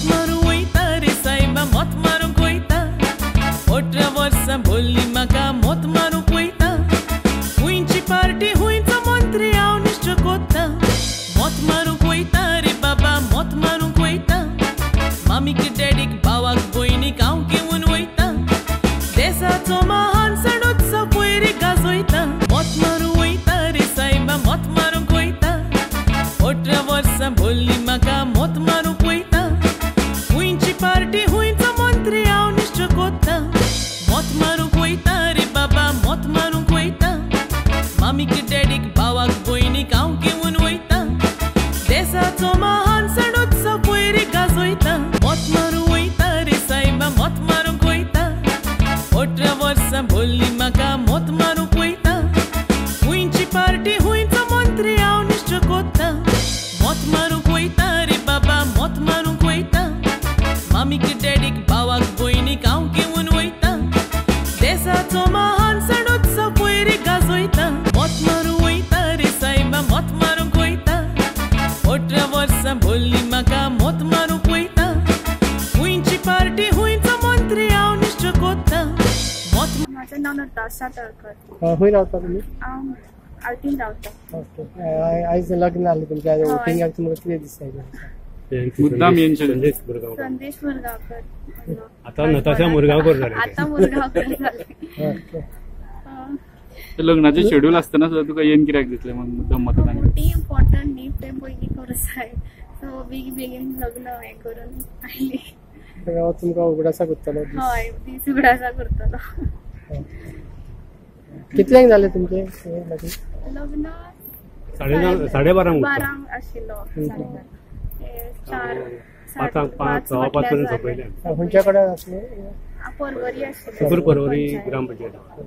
मोत मारूंक वयता रे सायबा मोत मारूंक वयता 18 वर्सां भरलीं म्हाका मोत मारूंक वयता हुंयची पार्टी हुंयचो मंत्री हांव निश्चय कोत्ता मोत मारूंक वयता रे बाबा मोत मारूंक वयता मामीक डॅडीक भावाक भयणीक हांव घेवन वयता देशाचो महान सण उत्सव पयरी गाजयता मोत मारूंक वयता रे सायबा मोत मारूंक वयता 18 वर्सां भरलीं म्हाका मोत मारूंक वयता हुंयची पार्टी हुंयचो मंत्री हांव निश्चय कोत्ता मोत मारूंक वयता रे बाबा मोत मारूंक वयता मामीक डॅडीक भावाक भयणीक हांव घेवन वयता देशाचो महान सण उत्सव पयरी गाजयता मोत मारूंक वयता रे सायबा मोत मारूंक वयता 18 वर्सां भरलीं म्हाका मोत मारूंक वयता हुंयची पार्टी हुंयचो मंत्री हांव निश्चय कोत्ता मोत मारूंक वयता रे बाबा मोत मारूंक वयता मामीक डॅडीक भावाक भयणीक हांव घेवन वयता देशाचो महान सण उत्सव पयरी गाजयता मोत मारूंक वयता रे सायबा मोत मारूंक वयता 18 वर्सां भरलीं म्हाका मोत मारूंक वयता हुंयची पार्टी हुंयचो मंत्री हांव निश्चय कोत्ता मोत माझं नाव नताशा तळकर. खंय रावता तुमी? हांव आल्तीन रावता. ओके. आयज लग्न जालें तुमच्या वोटिंगाक तुमकां कितें दिसता? मुद्दाम येवन संदेश मुरगांवकर. आता नताशा मुरगांवकर जाले. आता मुरगांवकर जाले. ओके. लग्नाचे शेड्यूल आसतना सुद्दां तुका येवन कित्याक दिसलें मुद्दाम मतदान? वोटी इम्पॉर्टंट न्ही ते पयलीं करूं जाय सो बेगीन लग्न हें करून आयली. तुमकां उगडासा करतलो? हय दीस उगडासा करतलो. कितल्यांक जालें तुमचें लग्न? लग्न 12:30 आशिल्लो. 5 पर्यंत सोंपयलें. खंयच्या कडेन आसलें? परवरी आशिल्लो. परवरी ग्रामपंचायत.